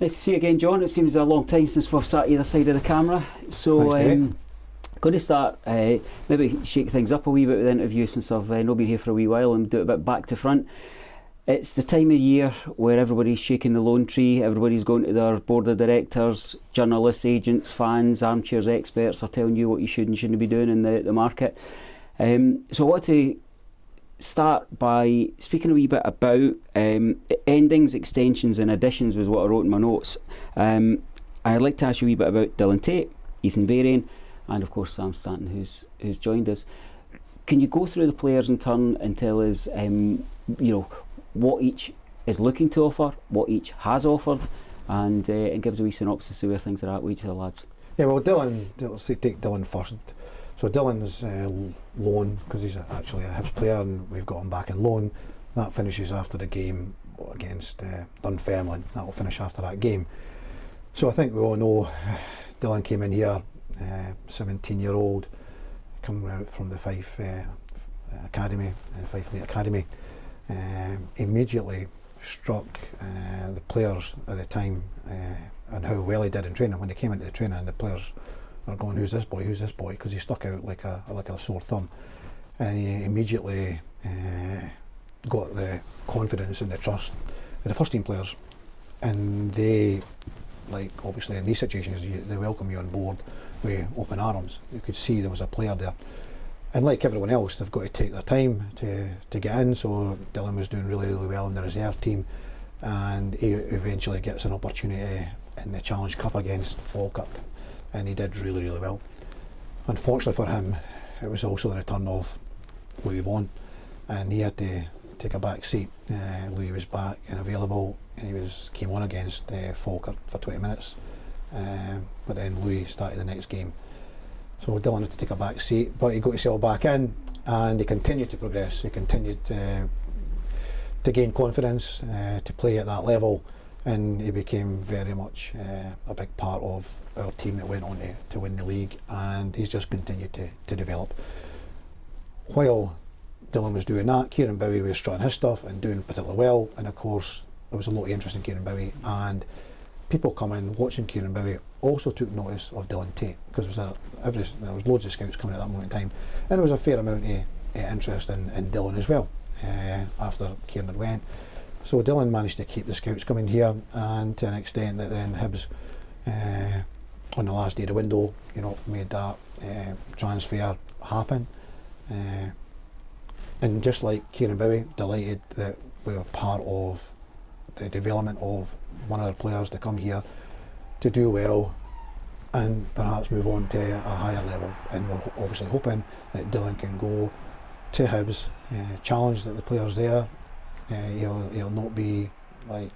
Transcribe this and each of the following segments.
Nice to see you again, John. It seems a long time since we've sat either side of the camera. So, going to start, maybe shake things up a wee bit with the interview since I've not been here for a wee while, and do it a bit back to front. It's the time of year where everybody's shaking the lone tree, everybody's going to their board of directors, journalists, agents, fans, armchairs experts are telling you what you should and shouldn't be doing in the market. So I want to start by speaking a wee bit about endings, extensions and additions was what I wrote in my notes. And I'd like to ask you a wee bit about Dylan Tate, Ethan Varian and of course Sam Stanton who's joined us. Can you go through the players in turn and tell us what each is looking to offer, what each has offered, and give us a wee synopsis of where things are at with each of the lads? Yeah, well, let's take Dylan first. So Dylan's loan, because he's actually a Hibs player and we've got him back in loan. That finishes after the game against Dunfermline. That will finish after that game. So I think we all know Dylan came in here, 17-year-old, coming out from the Fife Academy, Fife Fleet Academy. Immediately struck the players at the time and how well he did in training. When he came into the training, and the players are going, who's this boy, because he stuck out like a sore thumb, and he immediately got the confidence and the trust of the first team players, and they, like obviously in these situations, they welcome you on board with open arms. You could see there was a player there. And like everyone else, they've got to take their time to get in, so Dylan was doing really, really well in the reserve team, and he eventually gets an opportunity in the Challenge Cup against Falkirk, and he did really, really well. Unfortunately for him, it was also the return of Louis Vaughan, and he had to take a back seat. Louis was back and available, and he came on against Falkirk for 20 minutes, but then Louis started the next game. So Dylan had to take a back seat, but he got himself back in and he continued to progress. He continued to gain confidence, to play at that level, and he became very much a big part of our team that went on to win the league, and he's just continued to develop. While Dylan was doing that, Kieran Bowie was strutting his stuff and doing particularly well, and of course there was a lot of interest in Kieran Bowie, and people coming, watching Kieran Bowie also took notice of Dylan Tate, because there was loads of scouts coming at that moment in time, and there was a fair amount of interest in Dylan as well after Kieran had went. So Dylan managed to keep the scouts coming here, and to an extent that then Hibs on the last day of the window, made that transfer happen. And just like Kieran Bowie, delighted that we were part of the development of one of the players to come here to do well and perhaps move on to a higher level. And we're obviously hoping that Dylan can go to Hibs, challenge the players there. He'll not be like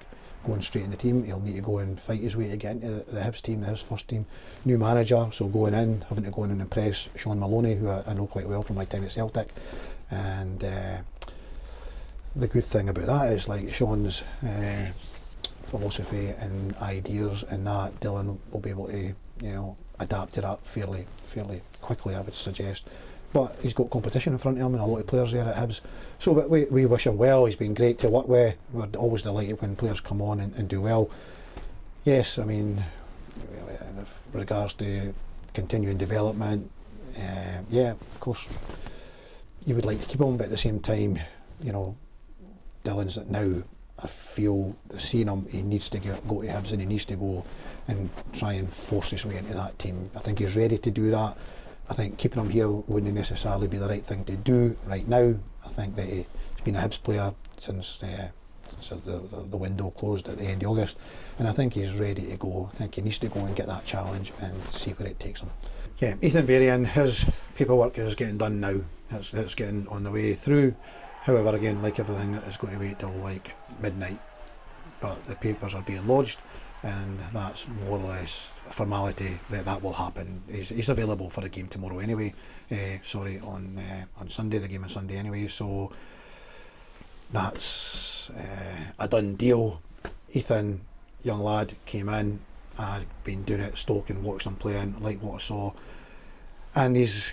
going straight in the team. He'll need to go and fight his way to get into the Hibs team, the Hibs first team. New manager, so going in, having to go in and impress Sean Maloney, who I know quite well from my time at Celtic. And the good thing about that is, like, Sean's philosophy and ideas, and that Dylan will be able to adapt to that fairly quickly, I would suggest. But he's got competition in front of him and a lot of players there at Hibs, so but we wish him well. He's been great to work with. We're always delighted when players come on and do well. Yes, I mean, with regards to continuing development, yeah, of course you would like to keep him, but at the same time, Dylan's now, I feel, seeing him, he needs to go to Hibs, and he needs to go and try and force his way into that team. I think he's ready to do that. I think keeping him here wouldn't necessarily be the right thing to do right now. I think that he's been a Hibs player since the window closed at the end of August, and I think he's ready to go. I think he needs to go and get that challenge and see where it takes him. Yeah, Ethan Varian, his paperwork is getting done now. It's getting on the way through. However, again, like everything, it's going to wait till like midnight, but the papers are being lodged, and that's more or less a formality that will happen. He's available for the game tomorrow anyway. On Sunday, the game on Sunday anyway. So that's a done deal. Ethan, young lad, came in. I'd been doing it at Stoke and watched him playing, like what I saw. And he's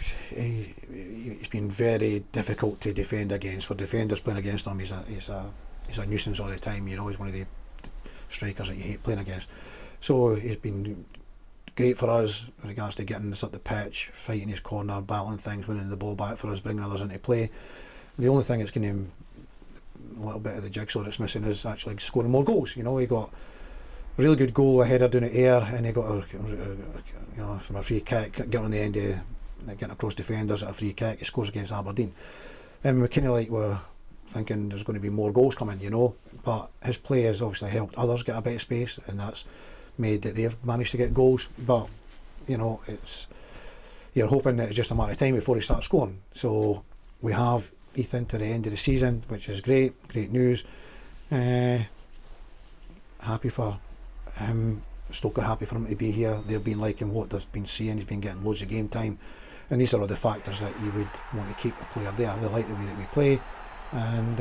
been very difficult to defend against. For defenders playing against him, he's a nuisance all the time. He's one of the strikers that you hate playing against. So he's been great for us with regards to getting us up the pitch, fighting his corner, battling things, winning the ball back for us, bringing others into play. The only thing that's going to a little bit of the jigsaw that's missing is actually scoring more goals. You know, he got a really good goal, a header down the air, and he got from a free kick, getting on the end of, getting across defenders at a free kick. He scores against Aberdeen, and we kind of like were thinking there's going to be more goals coming, you know. But his play has obviously helped others get a bit of space, and that's made that they've managed to get goals. But you know, you're hoping that it's just a matter of time before he starts scoring. So we have Ethan to the end of the season, which is great news. Happy for him. Stoke are happy for him to be here. They've been liking what they've been seeing. He's been getting loads of game time, and these are all the factors that you would want to keep a player there. They like the way that we play, and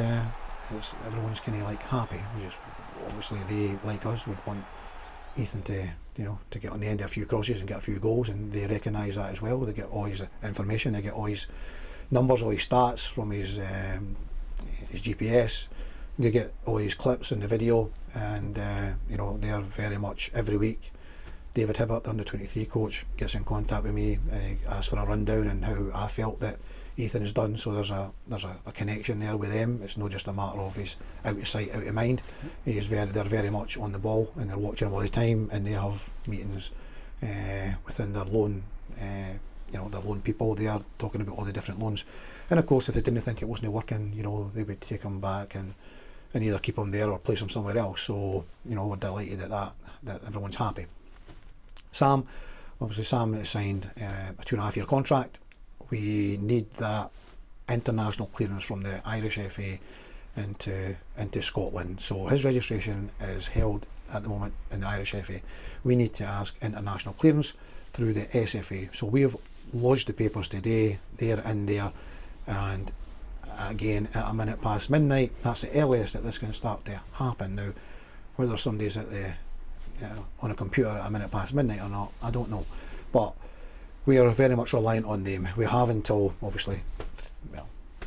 everyone's kind of like happy. Obviously they, like us, would want Ethan to get on the end of a few crosses and get a few goals, and they recognise that as well. They get all his information, they get all his numbers, all his stats from his GPS. They get all his clips in the video, and they're very much every week. David Hibbert, the under-23 coach, gets in contact with me and asks for a rundown and how I felt that Ethan has done. So there's a connection there with them. It's not just a matter of he's out of sight, out of mind. They're very much on the ball, and they're watching him all the time, and they have meetings within their loan. Their loan people. They are talking about all the different loans, and of course, if they didn't think it wasn't working, they would take him back and either keep him there or place him somewhere else. So we're delighted that everyone's happy. Sam has signed a 2.5-year contract. We need that international clearance from the Irish FA into Scotland. So his registration is held at the moment in the Irish FA. We need to ask international clearance through the SFA. So we have lodged the papers today. They're in there, and again at a minute past midnight, that's the earliest that this can start to happen. Now, whether somebody's on a computer at a minute past midnight or not, I don't know, but we are very much reliant on them. We have until obviously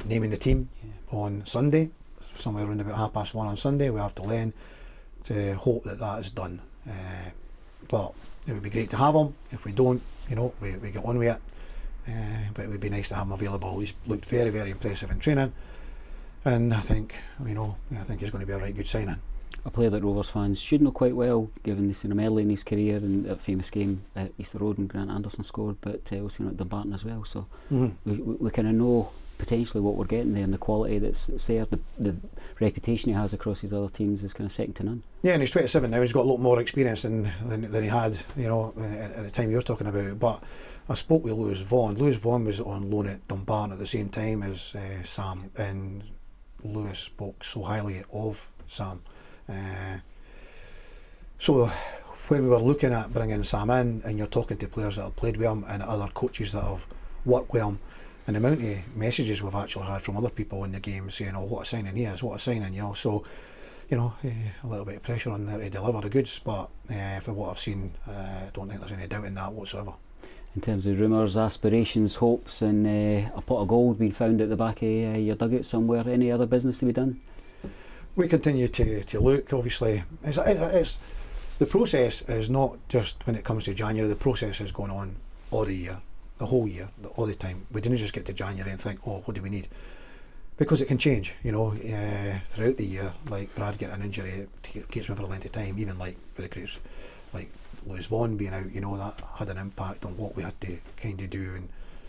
naming the team on Sunday, somewhere around about 1:30 on Sunday. We have to then to hope that is done, but it would be great to have him. If we don't, we get on with it. But it would be nice to have him available. He's looked very, very impressive in training, and I think he's going to be a right good signing. A player that Rovers fans should know quite well, given they've seen him early in his career and that famous game at Easter Road and Grant Anderson scored, but we've seen him at Dumbarton as well. So we kind of know potentially what we're getting there, and the quality that's there, the reputation he has across his other teams is kind of second to none. Yeah, and he's 27 now. He's got a lot more experience than he had, at the time you're talking about. But I spoke with Lewis Vaughan. Lewis Vaughan was on loan at Dumbarton at the same time as Sam, and Lewis spoke so highly of Sam. So when we were looking at bringing Sam in, and you're talking to players that have played with him and other coaches that have worked with him, and the amount of messages we've actually had from other people in the game saying, what a signing he is, what a signing, so a little bit of pressure on there to deliver the goods, but for what I've seen, I don't think there's any doubt in that whatsoever. In terms of rumours, aspirations, hopes, and a pot of gold being found at the back of your dugout somewhere, any other business to be done? We continue to look. Obviously, it's the process is not just when it comes to January. The process is going on all the year, the whole year, all the time. We didn't just get to January and think, what do we need? Because it can change, throughout the year. Like Brad getting an injury, it keeps me for a length of time. Even like with the crews, like Lewis Vaughan being out, that had an impact on what we had to kind of do, and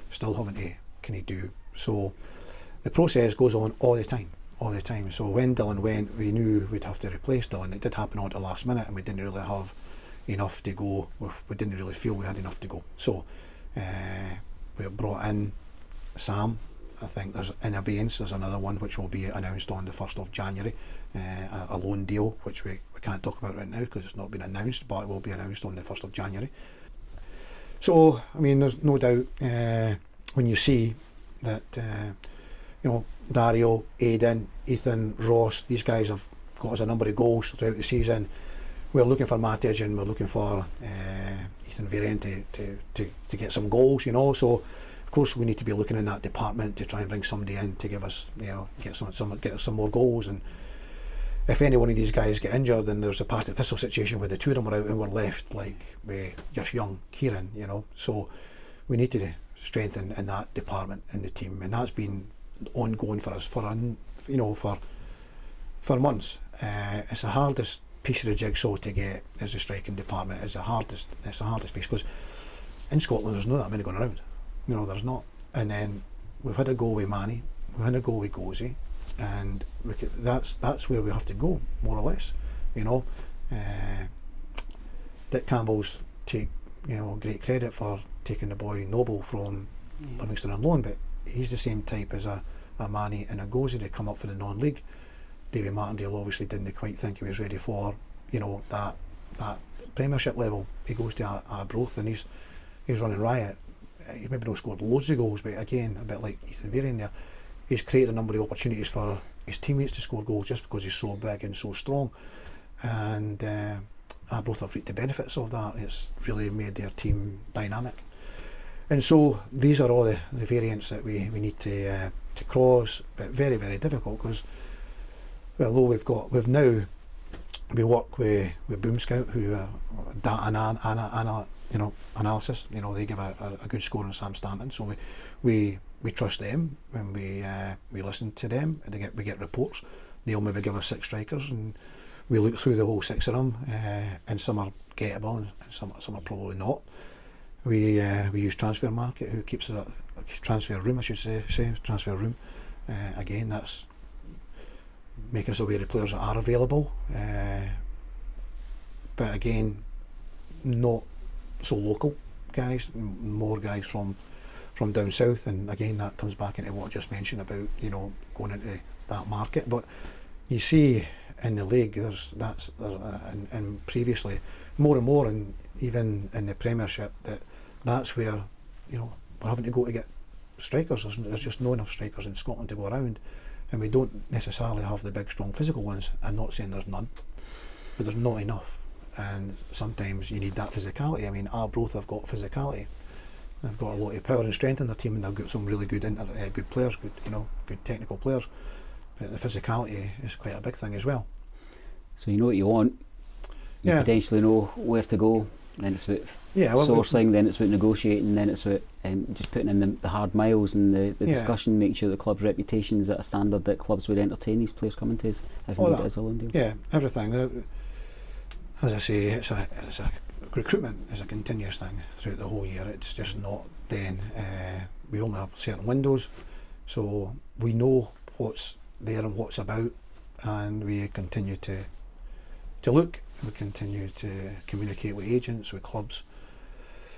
still having to kind of do. So the process goes on all the time. So when Dylan went, we knew we'd have to replace Dylan. It did happen on the last minute, and we didn't really have enough to go. We didn't really feel we had enough to go. So we brought in Sam. I think there's in abeyance. There's another one which will be announced on the 1st of January, a loan deal which we can't talk about right now because it's not been announced, but it will be announced on the 1st of January. So there's no doubt when you see that Dario, Aidan, Ethan, Ross, these guys have got us a number of goals throughout the season. We're looking for Matic, and we're looking for Ethan Viren to get some goals, so of course we need to be looking in that department to try and bring somebody in to give us, get some more goals, and if any one of these guys get injured and there's a Partick Thistle situation where the two of them are out and we're left like with just young Kieran, you know, so we need to strengthen in that department in the team, and that's been ongoing for us for months. It's the hardest piece of the jigsaw to get is the striking department. It's the hardest piece because in Scotland there's not that many going around, you know, there's not. And then we've had a goal with Manny, we've had a goal with Gozy, and that's where we have to go, more or less, you know. Dick Campbell's take, you know, great credit for taking the boy Noble from Livingston on loan, but he's the same type as a Manny and a Gozy to come up for the non-league. David Martindale obviously didn't quite think he was ready for, you know, that Premiership level. He goes to Arbroath and he's running riot. He's maybe not scored loads of goals, but again, a bit like Ethan Varian there, he's created a number of opportunities for his teammates to score goals just because he's so big and so strong. And Arbroath have reaped the benefits of that. It's really made their team dynamic. And so these are all the variants that we need to cross, but very, very difficult because, well, although we work with Boom Scout, who are data analysis. You know, they give a good score on Sam Stanton, so we trust them when we listen to them. And we get reports. They'll maybe give us 6 strikers, and we look through the whole 6 of them, and some are gettable, and some are probably not. We use Transfer Market, who keeps a transfer room, I should say transfer room. Again, that's making us aware of players that are available, but again, not so local guys, more guys from down south, and again that comes back into what I just mentioned about, you know, going into that market. But you see in the league and previously more and more, and even in the Premiership, that's where, you know, we're having to go to get strikers. There's just not enough strikers in Scotland to go around, and we don't necessarily have the big strong physical ones. I'm not saying there's none, but there's not enough, and sometimes you need that physicality. I mean, Arbroath have got physicality, they've got a lot of power and strength in their team, and they've got some really good players, good technical players, but the physicality is quite a big thing as well. So you know what you want, you potentially know where to go, then it's about sourcing, then it's about negotiating, then it's about just putting in the hard miles and the discussion, making sure the club's reputation is at a standard that clubs would entertain these players coming to us if it is a loan deal. Yeah, everything. As I say, it's a recruitment is a continuous thing throughout the whole year. It's just not then. We only have certain windows, so we know what's there and what's about, and we continue to look. We continue to communicate with agents, with clubs.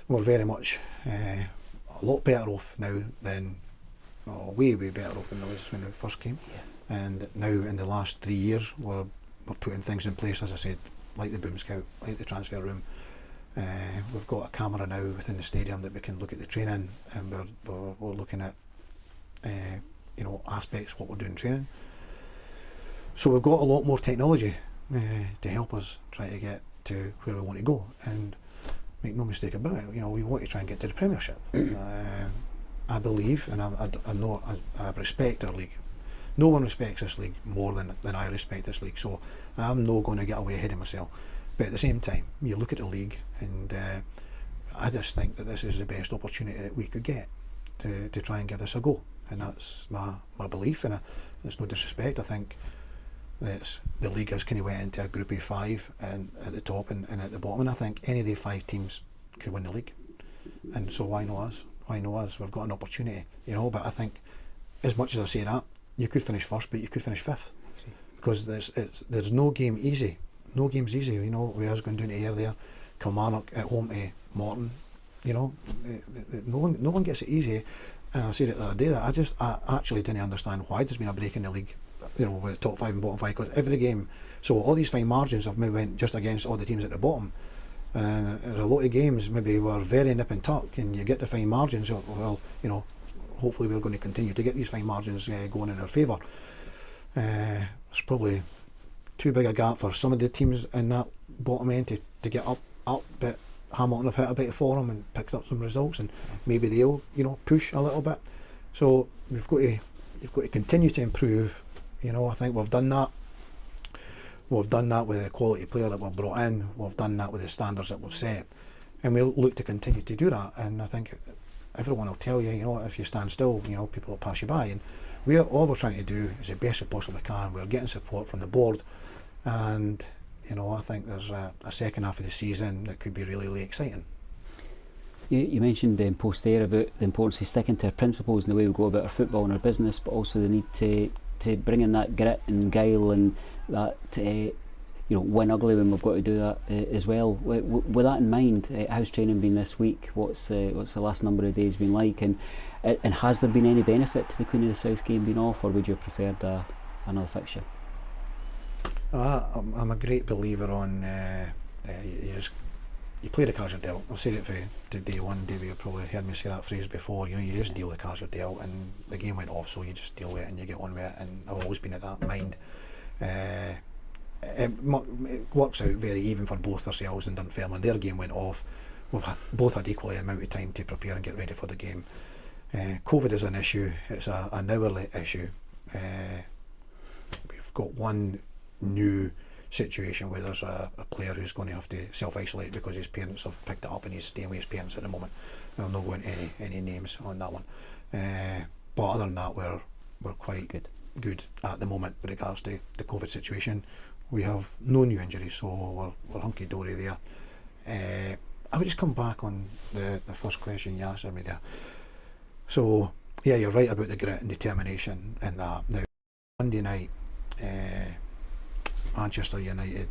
We're very much a lot better off now than, way better off than I was when I first came. Yeah. And now in the last 3 years, we're putting things in place, as I said, like the Boom Scout, like the transfer room. We've got a camera now within the stadium that we can look at the training, and we're looking at aspects of what we're doing in training. So we've got a lot more technology to help us try to get to where we want to go, and make no mistake about it, you know, we want to try and get to the Premiership. I believe, and I know I respect our league. No one respects this league more than I respect this league, so I'm not going to get away ahead of myself. But at the same time, you look at the league, and I just think that this is the best opportunity that we could get to try and give this a go, and that's my belief. And it's no disrespect. I think the league has kind of went into a group of 5, and at the top and at the bottom, and I think any of the 5 teams could win the league, and so why not us? We've got an opportunity, you know. But I think, as much as I say that, you could finish first, but you could finish 5th, because there's no game easy. No game's easy, you know. We are going down to Ayr there, Kilmarnock at home to Morton, you know. No one gets it easy. And I said it the other day that I actually didn't understand why there's been a break in the league, you know, with top 5 and bottom 5, because every game, so all these fine margins have maybe went just against all the teams at the bottom, and there's a lot of games maybe were very nip and tuck, and you get the fine margins. Well, you know, hopefully we're going to continue to get these fine margins going in our favour. It's probably too big a gap for some of the teams in that bottom end to get up, but Hamilton have hit a bit for them and picked up some results, and maybe they'll, you know, push a little bit. So you've got to continue to improve. You know, I think we've done that. We've done that with the quality player that we've brought in. We've done that with the standards that we've set, and we'll look to continue to do that. And I think everyone will tell you, if you stand still, people will pass you by. And all we're trying to do is the best we possibly can. We're getting support from the board, and I think there's a second half of the season that could be really, really exciting. You mentioned post there about the importance of sticking to our principles and the way we go about our football and our business, but also the need to bring in that grit and guile and that win ugly when we've got to do that as well. With that in mind, how's training been this week? What's the last number of days been like? And has there been any benefit to the Queen of the South game being off, or would you have preferred another fixture? I'm a great believer on you play the cards you're dealt. I've said it for day one. Davey, you've probably heard me say that phrase before. You just deal the cards you're dealt, and the game went off, so you just deal with it and you get on with it. And I've always been at that mind. It works out very even for both ourselves and Dunfermline. Their game went off. We've both had equally amount of time to prepare and get ready for the game. COVID is an issue. It's an hourly issue. We've got one new situation where there's a player who's going to have to self-isolate because his parents have picked it up and he's staying with his parents at the moment. I'm not going into any names on that one. But other than that, we're quite good at the moment with regards to the COVID situation. We have no new injuries, so we're hunky-dory there. I would just come back on the first question you answered me there. So, yeah, you're right about the grit and determination in that. Now, Monday night, Manchester United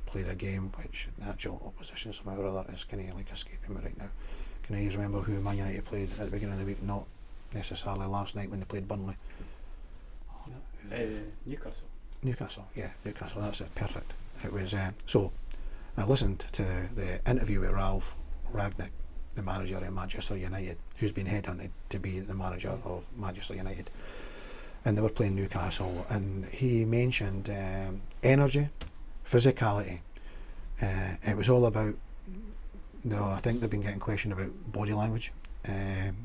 played a game which the actual opposition somehow or other is kind of like escaping me right now. Can I remember who Man United played at the beginning of the week? Not necessarily last night when they played Burnley. Newcastle, that's it, perfect. It was, so I listened to the interview with Ralph Ragnick, the manager of Manchester United, who's been headhunted to be the manager of Manchester United. And they were playing Newcastle, and he mentioned energy, physicality. It was all about, I think they've been getting questioned about body language.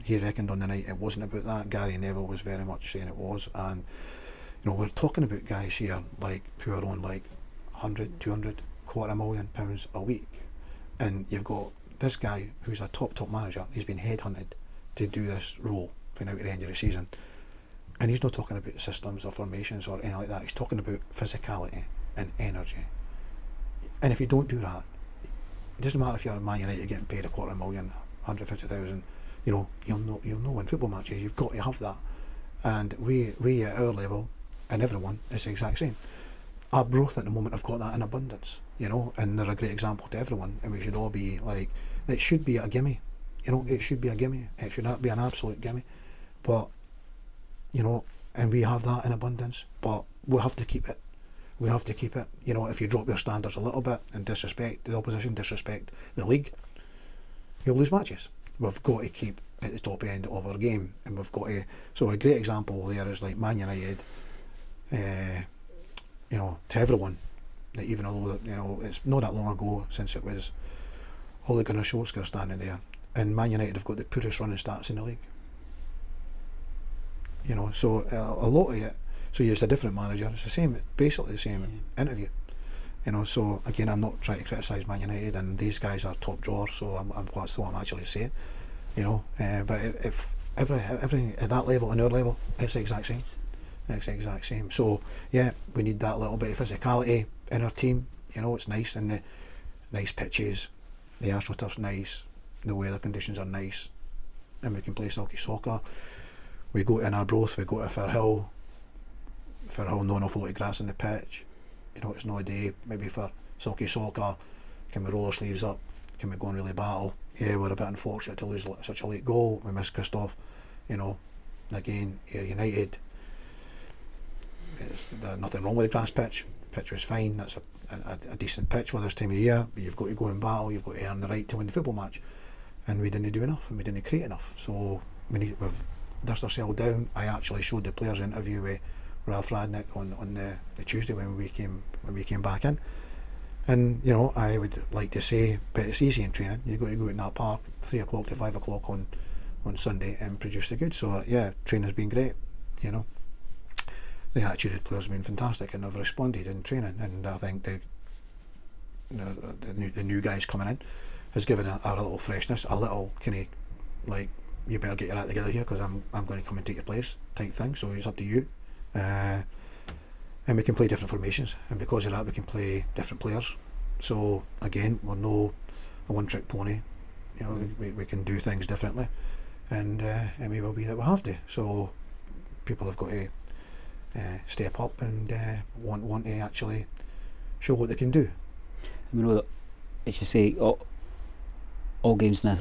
He reckoned on the night it wasn't about that. Gary Neville was very much saying it was, and we're talking about guys here who are on 100, 200, £250,000 a week, and you've got this guy who's a top manager. He's been headhunted to do this role for now at the end of the season. And he's not talking about systems or formations or anything like that. He's talking about physicality and energy. And if you don't do that, it doesn't matter if you're at Man United getting paid £250,000, 150,000. You'll not win football matches. You've got to have that. And we at our level, and everyone, is the exact same. Arbroath at the moment have got that in abundance, and they're a great example to everyone. And we should all be it should be a gimme. It should be a gimme. It should not be an absolute gimme. But and we have that in abundance, but we have to keep it. If you drop your standards a little bit and disrespect the opposition, disrespect the league, you'll lose matches. We've got to keep at the top end of our game, and we've got to. So a great example there is like Man United. To everyone, that even although it's not that long ago since it was Ole Gunnar Solskjaer standing there, and Man United have got the poorest running stats in the league. So a lot of it. So it's a different manager. It's the same, basically the same interview. So again, I'm not trying to criticise Man United, and these guys are top drawers. So that's what I'm actually saying. But if everything at that level and our level, it's the exact same. It's the exact same. So yeah, we need that little bit of physicality in our team. It's nice, and the nice pitches, the AstroTurf's nice, the weather conditions are nice, and we can play sulky soccer. We go to Arbroath, we go to Firhill, no awful lot of grass on the pitch. It's not a day maybe for sulky soccer. Can we roll our sleeves up? Can we go and really battle? Yeah, we're a bit unfortunate to lose such a late goal. We missed Christoph. Again, United. There's nothing wrong with the grass pitch. The pitch was fine. That's a decent pitch for this time of year. But you've got to go and battle. You've got to earn the right to win the football match. And we didn't do enough, and we didn't create enough. So we've dust ourselves down. I actually showed the players' interview with Ralph Radnick on the Tuesday when we came back in, and I would like to say, but it's easy in training. You've got to go in that park 3 o'clock to 5 o'clock on Sunday and produce the goods. So yeah, training's been great. the attitude of the players has been fantastic, and they've responded in training. And I think the new guys coming in has given a little freshness, a little kind of like, you better get your act together here because I'm going to come and take your place type thing. So it's up to you. And we can play different formations, and because of that we can play different players. So again, we're no a one-trick pony. You know, we can do things differently, and we will be that we have to. So people have got to step up and want to actually show what they can do. I know that, as you say, all games in a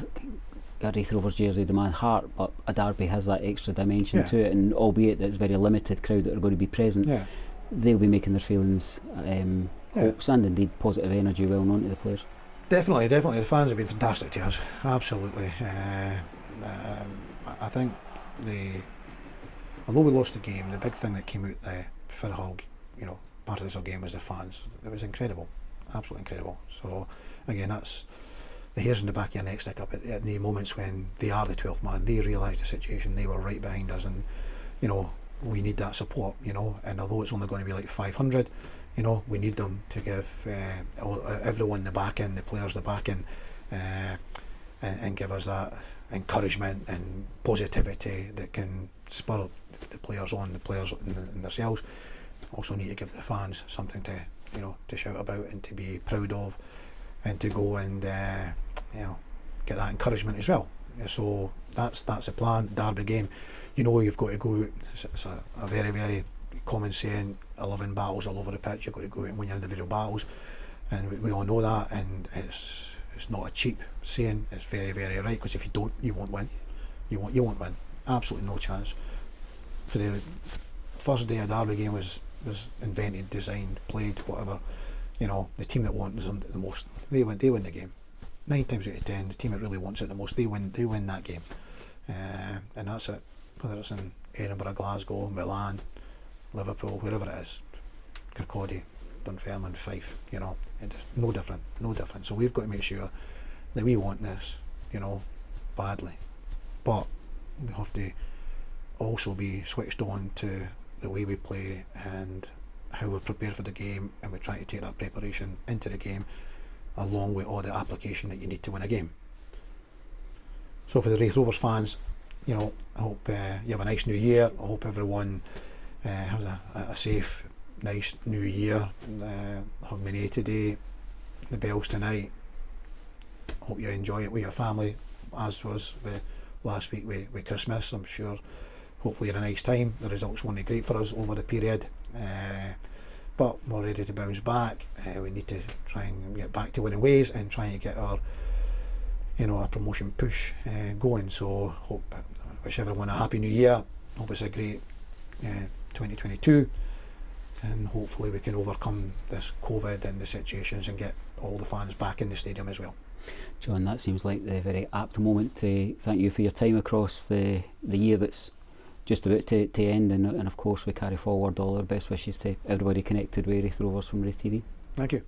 Raith Rovers jersey demand heart, but a derby has that extra dimension to it, and albeit that it's a very limited crowd that are going to be present, they'll be making their feelings, hopes and indeed positive energy well known to the players. Definitely. The fans have been fantastic to us, absolutely. I think although we lost the game, the big thing that came out for the whole, part of this whole game was the fans. It was incredible, absolutely incredible. So again, that's the hairs in the back of your neck stick up at the moments when they are the 12th man. They realise the situation, they were right behind us, and we need that support, and although it's only going to be like 500, we need them to give everyone the backing, the players the backing, and give us that encouragement and positivity that can spur the players on, the players in themselves. Also need to give the fans something to shout about and to be proud of, and to go and get that encouragement as well. So that's the plan. Derby game, you've got to go. It's a very, very common saying, 11 battles all over the pitch. You've got to go out and win your individual battles, and we all know that. And it's not a cheap saying. It's very, very right, because if you don't, you won't win. You won't win. Absolutely no chance. For the first day of Derby game was invented, designed, played, whatever. The team that wants it the most, they win the game. 9 times out of 10, the team that really wants it the most, they win that game. And that's it. Whether it's in Edinburgh, Glasgow, Milan, Liverpool, wherever it is, Kirkcaldy, Dunfermline, Fife, it's no different. So we've got to make sure that we want this, badly. But we have to also be switched on to the way we play and how we're prepared for the game, and we try to take that preparation into the game along with all the application that you need to win a game. So for the Raith Rovers fans, I hope you have a nice new year. I hope everyone has a safe, nice new year. Hogmanay today, the bells tonight. Hope you enjoy it with your family, as was last week with Christmas. I'm sure hopefully you had a nice time. The results weren't great for us over the period, but we're ready to bounce back. We need to try and get back to winning ways and try and get our promotion push going. So wish everyone a happy new year. Hope it's a great 2022, and hopefully we can overcome this COVID and the situations and get all the fans back in the stadium as well. John, that seems like the very apt moment to thank you for your time across the year that's just about to end, and of course we carry forward all our best wishes to everybody connected with Raith Rovers from RaithTV. Thank you.